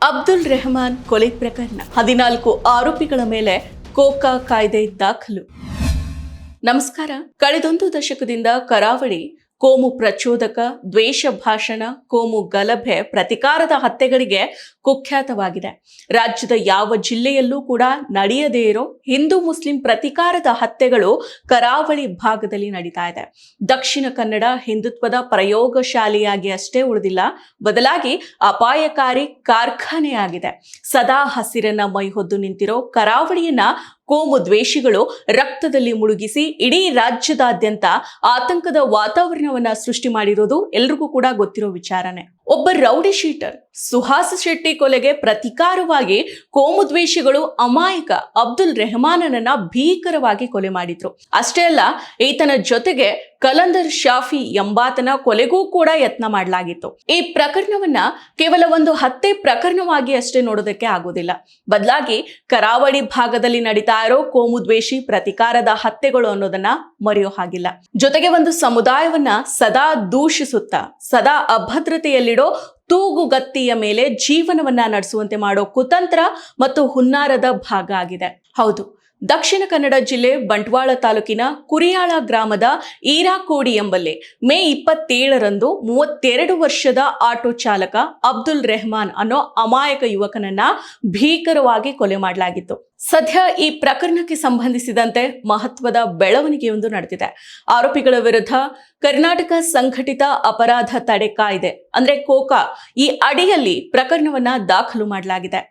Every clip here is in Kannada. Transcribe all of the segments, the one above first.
ಅಬ್ದುಲ್ ರೆಹಮಾನ್ ಕೊಲೆ ಪ್ರಕರಣ 14 ಆರೋಪಿಗಳ ಮೇಲೆ ಕೋಕಾ ಕಾಯ್ದೆ ದಾಖಲು. ನಮಸ್ಕಾರ. ಕಳೆದೊಂದು ದಶಕದಿಂದ ಕರಾವಳಿ ಕೋಮು ಪ್ರಚೋದಕ, ದ್ವೇಷ ಭಾಷಣ, ಕೋಮು ಗಲಭೆ, ಪ್ರತಿಕಾರದ ಹತ್ಯೆಗಳಿಗೆ ಕುಖ್ಯಾತವಾಗಿದೆ. ರಾಜ್ಯದ ಯಾವ ಜಿಲ್ಲೆಯಲ್ಲೂ ಕೂಡ ನಡೆಯದೇ ಇರೋ ಹಿಂದೂ ಮುಸ್ಲಿಂ ಪ್ರತಿಕಾರದ ಹತ್ಯೆಗಳು ಕರಾವಳಿ ಭಾಗದಲ್ಲಿ ನಡೀತಾ ಇದೆ. ದಕ್ಷಿಣ ಕನ್ನಡ ಹಿಂದುತ್ವದ ಪ್ರಯೋಗಶಾಲೆಯಾಗಿ ಅಷ್ಟೇ ಉಳಿದಿಲ್ಲ, ಬದಲಾಗಿ ಅಪಾಯಕಾರಿ ಕಾರ್ಖಾನೆಯಾಗಿದೆ. ಸದಾ ಹಸಿರನ್ನ ಮೈಹೊದ್ದು ನಿಂತಿರೋ ಕರಾವಳಿಯನ್ನ ಕೋಮು ದ್ವೇಷಿಗಳು ರಕ್ತದಲ್ಲಿ ಮುಳುಗಿಸಿ ಇಡೀ ರಾಜ್ಯದಾದ್ಯಂತ ಆತಂಕದ ವಾತಾವರಣವನ್ನ ಸೃಷ್ಟಿ ಮಾಡಿರೋದು ಎಲ್ರಿಗೂ ಕೂಡ ಗೊತ್ತಿರೋ ವಿಚಾರನೆ. ಒಬ್ಬ ರೌಡಿ ಶೀಟರ್ ಸುಹಾಸ್ ಶೆಟ್ಟಿ ಕೊಲೆಗೆ ಪ್ರತಿಕಾರವಾಗಿ ಕೋಮು ದ್ವೇಷಿಗಳು ಅಮಾಯಕ ಅಬ್ದುಲ್ ರೆಹಮಾನನನ್ನ ಭೀಕರವಾಗಿ ಕೊಲೆ ಮಾಡಿದ್ರು. ಅಷ್ಟೇ ಅಲ್ಲ, ಈತನ ಜೊತೆಗೆ ಕಲಂದರ್ ಶಾಫಿ ಎಂಬಾತನ ಕೊಲೆಗೂ ಕೂಡ ಯತ್ನ ಮಾಡಲಾಗಿತ್ತು. ಈ ಪ್ರಕರಣವನ್ನ ಕೇವಲ ಒಂದು ಹತ್ಯೆ ಪ್ರಕರಣವಾಗಿ ಅಷ್ಟೇ ನೋಡೋದಕ್ಕೆ ಆಗೋದಿಲ್ಲ, ಬದಲಾಗಿ ಕರಾವಳಿ ಭಾಗದಲ್ಲಿ ನಡೀತಾ ಇರೋ ಕೋಮು ದ್ವೇಷಿ ಪ್ರತಿಕಾರದ ಹತ್ಯೆಗಳು ಅನ್ನೋದನ್ನ ಮರೆಯೋ ಹಾಗಿಲ್ಲ. ಜೊತೆಗೆ ಒಂದು ಸಮುದಾಯವನ್ನ ಸದಾ ದೂಷಿಸುತ್ತಾ, ಸದಾ ಅಭದ್ರತೆಯಲ್ಲಿಡೋ ತೂಗುಗತ್ತಿಯ ಮೇಲೆ ಜೀವನವನ್ನ ನಡೆಸುವಂತೆ ಮಾಡೋ ಕುತಂತ್ರ ಮತ್ತು ಹುನ್ನಾರದ ಭಾಗ ಆಗಿದೆ. ಹೌದು, ದಕ್ಷಿಣ ಕನ್ನಡ ಜಿಲ್ಲೆ ಬಂಟ್ವಾಳ ತಾಲೂಕಿನ ಕುರಿಯಾಳ ಗ್ರಾಮದ ಈರಾಕೋಡಿ ಎಂಬಲ್ಲಿ ಮೇ 27ರಂದು 32 ವರ್ಷದ ಆಟೋ ಚಾಲಕ ಅಬ್ದುಲ್ ರೆಹಮಾನ್ ಅನ್ನೋ ಅಮಾಯಕ ಯುವಕನನ್ನ ಭೀಕರವಾಗಿ ಕೊಲೆ ಮಾಡಲಾಗಿತ್ತು. ಸದ್ಯ ಈ ಪ್ರಕರಣಕ್ಕೆ ಸಂಬಂಧಿಸಿದಂತೆ ಮಹತ್ವದ ಬೆಳವಣಿಗೆಯೊಂದು ನಡೆದಿದೆ. ಆರೋಪಿಗಳ ವಿರುದ್ಧ ಕರ್ನಾಟಕ ಸಂಘಟಿತ ಅಪರಾಧ ತಡೆ ಕಾಯ್ದೆ ಅಂದ್ರೆ ಕೋಕಾ ಈ ಅಡಿಯಲ್ಲಿ ಪ್ರಕರಣವನ್ನ ದಾಖಲು ಮಾಡಲಾಗಿದೆ.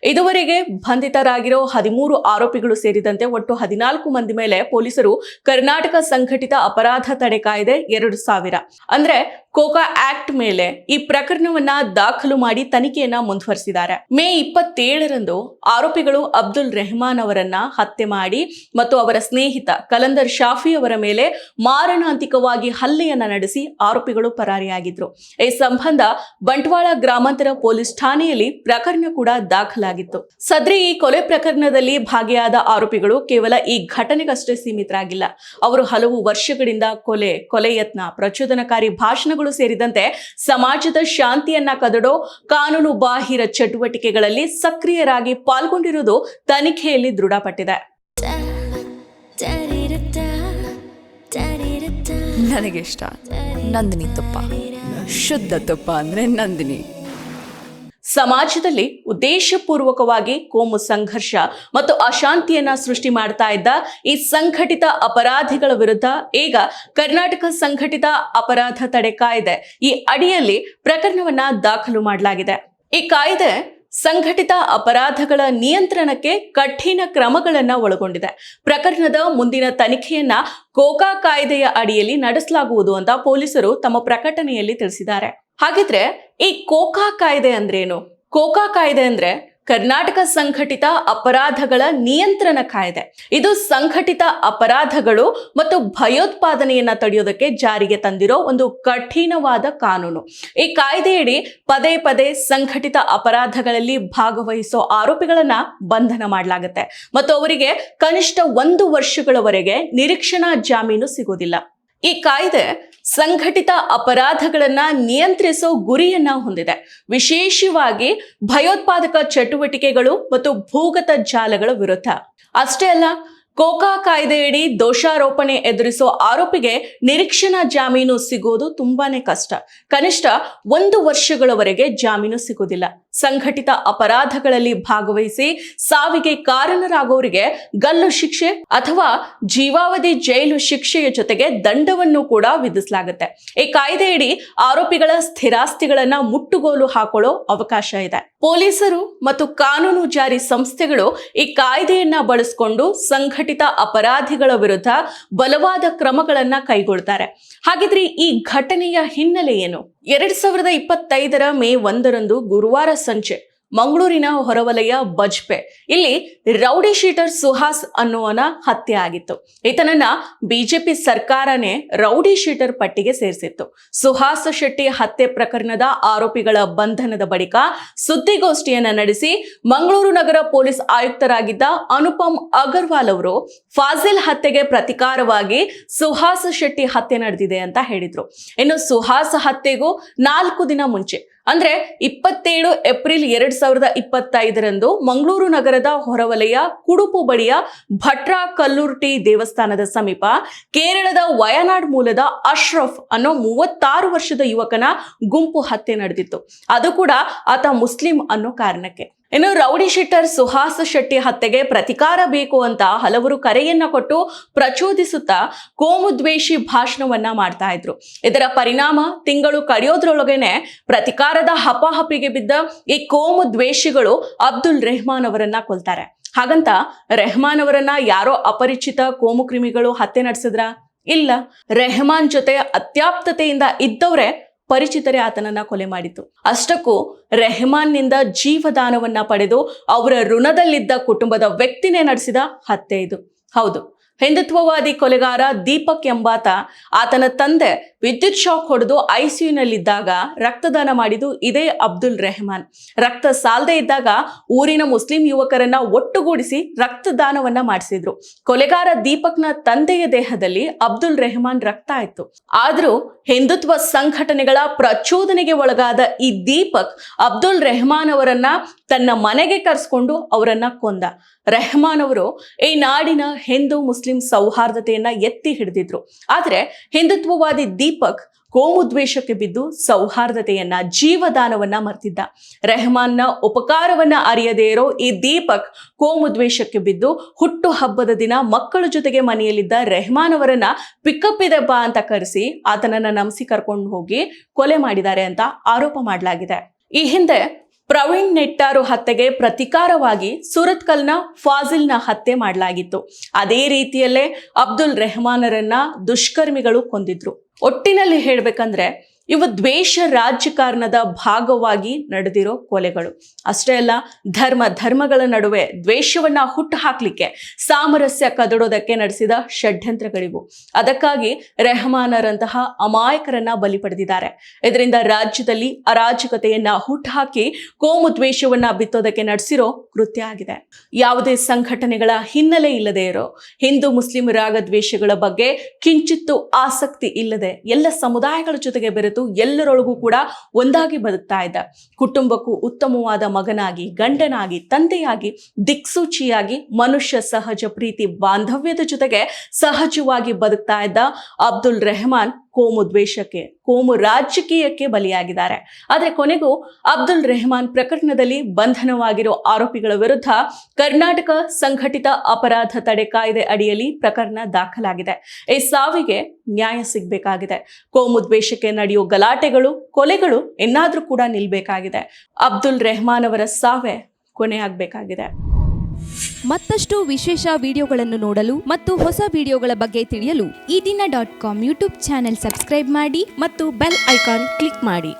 ಇದುವರೆಗೆ ಬಂಧಿತರಾಗಿರೋ 13 ಆರೋಪಿಗಳು ಸೇರಿದಂತೆ ಒಟ್ಟು 14 ಮಂದಿ ಮೇಲೆ ಪೊಲೀಸರು ಕರ್ನಾಟಕ ಸಂಘಟಿತ ಅಪರಾಧ ತಡೆ ಕಾಯ್ದೆ 2000 ಅಂದ್ರೆ ಕೋಕಾ ಆಕ್ಟ್ ಮೇಲೆ ಈ ಪ್ರಕರಣವನ್ನ ದಾಖಲು ಮಾಡಿ ತನಿಖೆಯನ್ನ ಮುಂದುವರಿಸಿದ್ದಾರೆ. ಮೇ 27ರಂದು ಆರೋಪಿಗಳು ಅಬ್ದುಲ್ ರೆಹಮಾನ್ ಅವರನ್ನ ಹತ್ಯೆ ಮಾಡಿ ಮತ್ತು ಅವರ ಸ್ನೇಹಿತ ಕಲಂದರ್ ಶಾಫಿ ಅವರ ಮೇಲೆ ಮಾರಣಾಂತಿಕವಾಗಿ ಹಲ್ಲೆಯನ್ನ ನಡೆಸಿ ಆರೋಪಿಗಳು ಪರಾರಿಯಾಗಿದ್ರು. ಈ ಸಂಬಂಧ ಬಂಟ್ವಾಳ ಗ್ರಾಮಾಂತರ ಪೊಲೀಸ್ ಠಾಣೆಯಲ್ಲಿ ಪ್ರಕರಣ ಕೂಡ ದಾಖಲಾಗಿತ್ತು. ಸದ್ರಿ ಈ ಕೊಲೆ ಪ್ರಕರಣದಲ್ಲಿ ಭಾಗಿಯಾದ ಆರೋಪಿಗಳು ಕೇವಲ ಈ ಘಟನೆಗಷ್ಟೇ ಸೀಮಿತರಾಗಿಲ್ಲ. ಅವರು ಹಲವು ವರ್ಷಗಳಿಂದ ಕೊಲೆ ಯತ್ನ, ಪ್ರಚೋದನಕಾರಿ ಭಾಷಣಗಳು ಸೇರಿದಂತೆ ಸಮಾಜದ ಶಾಂತಿಯನ್ನ ಕದಡೋ ಕಾನೂನು ಬಾಹಿರ ಚಟುವಟಿಕೆಗಳಲ್ಲಿ ಸಕ್ರಿಯರಾಗಿ ಪಾಲ್ಗೊಂಡಿರುವುದು ತನಿಖೆಯಲ್ಲಿ ದೃಢಪಟ್ಟಿದೆ. ನನಗಿಷ್ಟ ನಂದಿನಿ ತುಪ್ಪ, ಶುದ್ಧ ತುಪ್ಪ ಅಂದ್ರೆ ನಂದಿನಿ. ಸಮಾಜದಲ್ಲಿ ಉದ್ದೇಶಪೂರ್ವಕವಾಗಿ ಕೋಮು ಸಂಘರ್ಷ ಮತ್ತು ಅಶಾಂತಿಯನ್ನ ಸೃಷ್ಟಿ ಮಾಡ್ತಾ ಇದ್ದ ಈ ಸಂಘಟಿತ ಅಪರಾಧಿಗಳ ವಿರುದ್ಧ ಈಗ ಕರ್ನಾಟಕ ಸಂಘಟಿತ ಅಪರಾಧ ತಡೆ ಕಾಯ್ದೆ ಈ ಅಡಿಯಲ್ಲಿ ಪ್ರಕರಣವನ್ನ ದಾಖಲು ಮಾಡಲಾಗಿದೆ. ಈ ಕಾಯ್ದೆ ಸಂಘಟಿತ ಅಪರಾಧಗಳ ನಿಯಂತ್ರಣಕ್ಕೆ ಕಠಿಣ ಕ್ರಮಗಳನ್ನ ಒಳಗೊಂಡಿದೆ. ಪ್ರಕರಣದ ಮುಂದಿನ ತನಿಖೆಯನ್ನ ಕೋಕಾ ಕಾಯ್ದೆಯ ಅಡಿಯಲ್ಲಿ ನಡೆಸಲಾಗುವುದು ಅಂತ ಪೊಲೀಸರು ತಮ್ಮ ಪ್ರಕಟಣೆಯಲ್ಲಿ ತಿಳಿಸಿದ್ದಾರೆ. ಹಾಗಿದ್ರೆ ಈ ಕೋಕಾ ಕಾಯ್ದೆ ಅಂದ್ರೇನು? ಕೋಕಾ ಕಾಯ್ದೆ ಅಂದ್ರೆ ಕರ್ನಾಟಕ ಸಂಘಟಿತ ಅಪರಾಧಗಳ ನಿಯಂತ್ರಣ ಕಾಯ್ದೆ. ಇದು ಸಂಘಟಿತ ಅಪರಾಧಗಳು ಮತ್ತು ಭಯೋತ್ಪಾದನೆಯನ್ನ ತಡೆಯೋದಕ್ಕೆ ಜಾರಿಗೆ ತಂದಿರೋ ಒಂದು ಕಠಿಣವಾದ ಕಾನೂನು. ಈ ಕಾಯ್ದೆಯಡಿ ಪದೇ ಪದೇ ಸಂಘಟಿತ ಅಪರಾಧಗಳಲ್ಲಿ ಭಾಗವಹಿಸೋ ಆರೋಪಿಗಳನ್ನ ಬಂಧನ ಮಾಡಲಾಗುತ್ತೆ ಮತ್ತು ಅವರಿಗೆ ಕನಿಷ್ಠ 1 ವರ್ಷಗಳವರೆಗೆ ನಿರೀಕ್ಷಣಾ ಜಾಮೀನು ಸಿಗೋದಿಲ್ಲ. ಈ ಕಾಯ್ದೆ ಸಂಘಟಿತ ಅಪರಾಧಗಳನ್ನ ನಿಯಂತ್ರಿಸೋ ಗುರಿಯನ್ನ ಹೊಂದಿದೆ, ವಿಶೇಷವಾಗಿ ಭಯೋತ್ಪಾದಕ ಚಟುವಟಿಕೆಗಳು ಮತ್ತು ಭೂಗತ ಜಾಲಗಳ ವಿರುದ್ಧ. ಅಷ್ಟೇ ಅಲ್ಲ, ಕೋಕಾ ಕಾಯ್ದೆಯಡಿ ದೋಷಾರೋಪಣೆ ಎದುರಿಸೋ ಆರೋಪಿಗೆ ನಿರೀಕ್ಷಣಾ ಜಾಮೀನು ಸಿಗೋದು ತುಂಬಾನೇ ಕಷ್ಟ. ಕನಿಷ್ಠ 1 ವರ್ಷಗಳವರೆಗೆ ಜಾಮೀನು ಸಿಗೋದಿಲ್ಲ. ಸಂಘಟಿತ ಅಪರಾಧಗಳಲ್ಲಿ ಭಾಗವಹಿಸಿ ಸಾವಿಗೆ ಕಾರಣರಾಗೋರಿಗೆ ಗಲ್ಲು ಶಿಕ್ಷೆ ಅಥವಾ ಜೀವಾವಧಿ ಜೈಲು ಶಿಕ್ಷೆಯ ಜೊತೆಗೆ ದಂಡವನ್ನು ಕೂಡ ವಿಧಿಸಲಾಗುತ್ತೆ. ಈ ಕಾಯ್ದೆಯಡಿ ಆರೋಪಿಗಳ ಸ್ಥಿರಾಸ್ತಿಗಳನ್ನ ಮುಟ್ಟುಗೋಲು ಹಾಕೊಳ್ಳೋ ಅವಕಾಶ ಇದೆ. ಪೊಲೀಸರು ಮತ್ತು ಕಾನೂನು ಜಾರಿ ಸಂಸ್ಥೆಗಳು ಈ ಕಾಯ್ದೆಯನ್ನ ಬಳಸಿಕೊಂಡು ಸಂಘಟಿತ ಅಪರಾಧಿಗಳ ವಿರುದ್ಧ ಬಲವಾದ ಕ್ರಮಗಳನ್ನ ಕೈಗೊಳ್ತಾರೆ. ಹಾಗಿದ್ರೆ ಈ ಘಟನೆಯ ಹಿನ್ನೆಲೆ ಏನು? 2025ರ ಮೇ 1ರಂದು ಗುರುವಾರ ಸಂಜೆ ಮಂಗಳೂರಿನ ಹೊರವಲಯ ಬಜ್ಪೆ ಇಲ್ಲಿ ರೌಡಿ ಶೀಟರ್ ಸುಹಾಸ್ ಅನ್ನುವನ ಹತ್ಯೆ ಆಗಿತ್ತು. ಈತನನ್ನ ಬಿಜೆಪಿ ಸರ್ಕಾರನೇ ರೌಡಿ ಶೀಟರ್ ಪಟ್ಟಿಗೆ ಸೇರಿಸಿತ್ತು. ಸುಹಾಸ್ ಶೆಟ್ಟಿ ಹತ್ಯೆ ಪ್ರಕರಣದ ಆರೋಪಿಗಳ ಬಂಧನದ ಬಳಿಕ ಸುದ್ದಿಗೋಷ್ಠಿಯನ್ನ ನಡೆಸಿ ಮಂಗಳೂರು ನಗರ ಪೊಲೀಸ್ ಆಯುಕ್ತರಾಗಿದ್ದ ಅನುಪಮ್ ಅಗರ್ವಾಲ್ ಅವರು ಫಾಜಿಲ್ ಹತ್ಯೆಗೆ ಪ್ರತಿಕಾರವಾಗಿ ಸುಹಾಸ್ ಶೆಟ್ಟಿ ಹತ್ಯೆ ನಡೆದಿದೆ ಅಂತ ಹೇಳಿದ್ರು. ಇನ್ನು ಸುಹಾಸ್ ಹತ್ಯೆಗೂ 4 ದಿನ ಮುಂಚೆ ಅಂದ್ರೆ 27 ಏಪ್ರಿಲ್ 2025ರಂದು ಮಂಗಳೂರು ನಗರದ ಹೊರವಲಯ ಕುಡುಪು ಬಳಿಯ ಭಟ್ರಾ ಕಲ್ಲುರ್ಟಿ ದೇವಸ್ಥಾನದ ಸಮೀಪ ಕೇರಳದ ವಯನಾಡ್ ಮೂಲದ ಅಶ್ರಫ್ ಅನ್ನೋ 36 ವರ್ಷದ ಯುವಕನ ಗುಂಪು ಹತ್ಯೆ ನಡೆದಿತ್ತು. ಅದು ಕೂಡ ಆತ ಮುಸ್ಲಿಂ ಅನ್ನೋ ಕಾರಣಕ್ಕೆ. ಇನ್ನು ರೌಡಿ ಶೀಟರ್ ಸುಹಾಸ್ ಶೆಟ್ಟಿ ಹತ್ಯೆಗೆ ಪ್ರತಿಕಾರ ಬೇಕು ಅಂತ ಹಲವರು ಕರೆಯನ್ನ ಕೊಟ್ಟು ಪ್ರಚೋದಿಸುತ್ತಾ ಕೋಮುದ್ವೇಷಿ ಭಾಷಣವನ್ನ ಮಾಡ್ತಾ ಇದ್ರು. ಇದರ ಪರಿಣಾಮ ತಿಂಗಳು ಕಳೆಯೋದ್ರೊಳಗೇನೆ ಪ್ರತಿಕಾರದ ಹಪಾಹಪಿಗೆ ಬಿದ್ದ ಈ ಕೋಮುದ್ವೇಷಿಗಳು ಅಬ್ದುಲ್ ರೆಹಮಾನ್ ಅವರನ್ನ ಕೊಲ್ತಾರೆ. ಹಾಗಂತ ರೆಹಮಾನ್ ಅವರನ್ನ ಯಾರೋ ಅಪರಿಚಿತ ಕೋಮು ಕ್ರಿಮಿಗಳು ಹತ್ಯೆ ನಡೆಸಿದ್ರ? ಇಲ್ಲ, ರೆಹಮಾನ್ ಜೊತೆ ಅತ್ಯಾಪ್ತತೆಯಿಂದ ಇದ್ದವರೇ ಪರಿಚಿತರೇ ಆತನನ್ನ ಕೊಲೆ ಮಾಡಿತು. ಅಷ್ಟಕ್ಕೂ ರೆಹಮಾನ್ನಿಂದ ಜೀವದಾನವನ್ನ ಪಡೆದು ಅವರ ಋಣದಲ್ಲಿದ್ದ ಕುಟುಂಬದ ವ್ಯಕ್ತಿನೇ ನಡೆಸಿದ ಹತ್ಯೆ ಇದು. ಹೌದು, ಹಿಂದುತ್ವವಾದಿ ಕೊಲೆಗಾರ ದೀಪಕ್ ಎಂಬಾತ ಆತನ ತಂದೆ ವಿದ್ಯುತ್ ಶಾಕ್ ಹೊಡೆದು ಐಸಿಯುನಲ್ಲಿದ್ದಾಗ ರಕ್ತದಾನ ಮಾಡಿದ್ದು ಇದೇ ಅಬ್ದುಲ್ ರೆಹಮಾನ್. ರಕ್ತ ಸಾಲದೆ ಇದ್ದಾಗ ಊರಿನ ಮುಸ್ಲಿಂ ಯುವಕರನ್ನ ಒಟ್ಟುಗೂಡಿಸಿ ರಕ್ತದಾನವನ್ನ ಮಾಡಿಸಿದ್ರು. ಕೊಲೆಗಾರ ದೀಪಕ್ನ ತಂದೆಯ ದೇಹದಲ್ಲಿ ಅಬ್ದುಲ್ ರೆಹಮಾನ್ ರಕ್ತ ಇತ್ತು. ಆದ್ರೂ ಹಿಂದುತ್ವ ಸಂಘಟನೆಗಳ ಪ್ರಚೋದನೆಗೆ ಒಳಗಾದ ಈ ದೀಪಕ್ ಅಬ್ದುಲ್ ರೆಹಮಾನ್ ಅವರನ್ನ ತನ್ನ ಮನೆಗೆ ಕರೆಸ್ಕೊಂಡು ಅವರನ್ನ ಕೊಂದ. ರೆಹಮಾನ್ ಅವರು ಈ ನಾಡಿನ ಹಿಂದೂ ಮುಸ್ಲಿಂ ಸೌಹಾರ್ದತೆಯನ್ನ ಎತ್ತಿ ಹಿಡಿದಿದ್ರು. ಆದ್ರೆ ಹಿಂದುತ್ವವಾದಿ ದೀಪಕ್ ಕೋಮುದ್ವೇಷಕ್ಕೆ ಬಿದ್ದು ಸೌಹಾರ್ದತೆಯನ್ನ ಜೀವದಾನವನ್ನ ಮರ್ತಿದ್ದ. ರೆಹಮಾನ್ನ ಉಪಕಾರವನ್ನ ಅರಿಯದೇ ಇರೋ ಈ ದೀಪಕ್ ಕೋಮುದ್ವೇಷಕ್ಕೆ ಬಿದ್ದು ಹುಟ್ಟು ಹಬ್ಬದ ದಿನ ಮಕ್ಕಳ ಜೊತೆಗೆ ಮನೆಯಲ್ಲಿದ್ದ ರೆಹಮಾನ್ ಅವರನ್ನ ಪಿಕಪ್ ಇದೆ ಬಾ ಅಂತ ಕರೆಸಿ ಆತನನ್ನ ನಂಬಿಸಿ ಕರ್ಕೊಂಡು ಹೋಗಿ ಕೊಲೆ ಮಾಡಿದ್ದಾರೆ ಅಂತ ಆರೋಪ ಮಾಡಲಾಗಿದೆ. ಈ ಹಿಂದೆ ಪ್ರವೀಣ್ ನೆಟ್ಟಾರು ಹತ್ಯೆಗೆ ಪ್ರತಿಕಾರವಾಗಿ ಸುರತ್ಕಲ್ನ ಫಾಜಿಲ್ನ ಹತ್ಯೆ ಮಾಡಲಾಗಿತ್ತು. ಅದೇ ರೀತಿಯಲ್ಲೇ ಅಬ್ದುಲ್ ರೆಹಮಾನರನ್ನ ದುಷ್ಕರ್ಮಿಗಳು ಕೊಂದಿದ್ರು. ಒಟ್ಟಿನಲ್ಲಿ ಹೇಳ್ಬೇಕಂದ್ರೆ ಇವು ದ್ವೇಷ ರಾಜಕಾರಣದ ಭಾಗವಾಗಿ ನಡೆದಿರೋ ಕೊಲೆಗಳು. ಅಷ್ಟೇ ಅಲ್ಲ, ಧರ್ಮಗಳ ನಡುವೆ ದ್ವೇಷವನ್ನ ಹುಟ್ಟು ಹಾಕ್ಲಿಕ್ಕೆ, ಸಾಮರಸ್ಯ ಕದಡೋದಕ್ಕೆ ನಡೆಸಿದ ಷಡ್ಯಂತ್ರಗಳಿವು. ಅದಕ್ಕಾಗಿ ರೆಹಮಾನರಂತಹ ಅಮಾಯಕರನ್ನ ಬಲಿ ಪಡೆದಿದ್ದಾರೆ. ಇದರಿಂದ ರಾಜ್ಯದಲ್ಲಿ ಅರಾಜಕತೆಯನ್ನ ಹುಟ್ಟುಹಾಕಿ ಕೋಮು ದ್ವೇಷವನ್ನ ಬಿತ್ತೋದಕ್ಕೆ ನಡೆಸಿರೋ ಕೃತ್ಯ ಆಗಿದೆ. ಯಾವುದೇ ಸಂಘಟನೆಗಳ ಹಿನ್ನೆಲೆ ಇಲ್ಲದೆ ಇರೋ, ಹಿಂದೂ ಮುಸ್ಲಿಂ ರಾಗ ದ್ವೇಷಗಳ ಬಗ್ಗೆ ಕಿಂಚಿತ್ತು ಆಸಕ್ತಿ ಇಲ್ಲದೆ ಎಲ್ಲ ಸಮುದಾಯಗಳ ಜೊತೆಗೆ ಬೆರೆತು ಎಲ್ಲರೊಳಗೂ ಕೂಡ ಒಂದಾಗಿ ಬದುಕ್ತಾ ಇದ್ದ, ಕುಟುಂಬಕ್ಕೂ ಉತ್ತಮವಾದ ಮಗನಾಗಿ, ಗಂಡನಾಗಿ, ತಂದೆಯಾಗಿ, ದಿಕ್ಸೂಚಿಯಾಗಿ, ಮನುಷ್ಯ ಸಹಜ ಪ್ರೀತಿ ಬಾಂಧವ್ಯದ ಜೊತೆಗೆ ಸಹಜವಾಗಿ ಬದುಕ್ತಾ ಇದ್ದ ಅಬ್ದುಲ್ ರೆಹಮಾನ್ ಕೋಮು ದ್ವೇಷಕ್ಕೆ, ಕೋಮು ರಾಜಕೀಯಕ್ಕೆ ಬಲಿಯಾಗಿದ್ದಾರೆ. ಆದರೆ ಕೊನೆಗೂ ಅಬ್ದುಲ್ ರೆಹಮಾನ್ ಪ್ರಕರಣದಲ್ಲಿ ಬಂಧನವಾಗಿರೋ ಆರೋಪಿಗಳ ವಿರುದ್ಧ ಕರ್ನಾಟಕ ಸಂಘಟಿತ ಅಪರಾಧ ತಡೆ ಕಾಯ್ದೆ ಅಡಿಯಲ್ಲಿ ಪ್ರಕರಣ ದಾಖಲಾಗಿದೆ. ಈ ಸಾವಿಗೆ ನ್ಯಾಯ ಸಿಗಬೇಕಾಗಿದೆ. ಕೋಮು ದ್ವೇಷಕ್ಕೆ ನಡೆಯೋ ಗಲಾಟೆಗಳು, ಕೊಲೆಗಳು ಇನ್ನಾದ್ರೂ ಕೂಡ ನಿಲ್ಬೇಕಾಗಿದೆ. ಅಬ್ದುಲ್ ರೆಹಮಾನ್ ಅವರ ಸಾವೇ ಕೊನೆಯಾಗಬೇಕಾಗಿದೆ. ಮತ್ತಷ್ಟು ವಿಶೇಷ ವಿಡಿಯೋಗಳನ್ನು ನೋಡಲು ಮತ್ತು ಹೊಸ ವಿಡಿಯೋಗಳ ಬಗ್ಗೆ ತಿಳಿಯಲು ಈ ದಿನ .com ಯೂಟ್ಯೂಬ್ ಚಾನೆಲ್ ಸಬ್ಸ್ಕ್ರೈಬ್ ಮಾಡಿ ಮತ್ತು ಬೆಲ್ ಐಕಾನ್ ಕ್ಲಿಕ್ ಮಾಡಿ.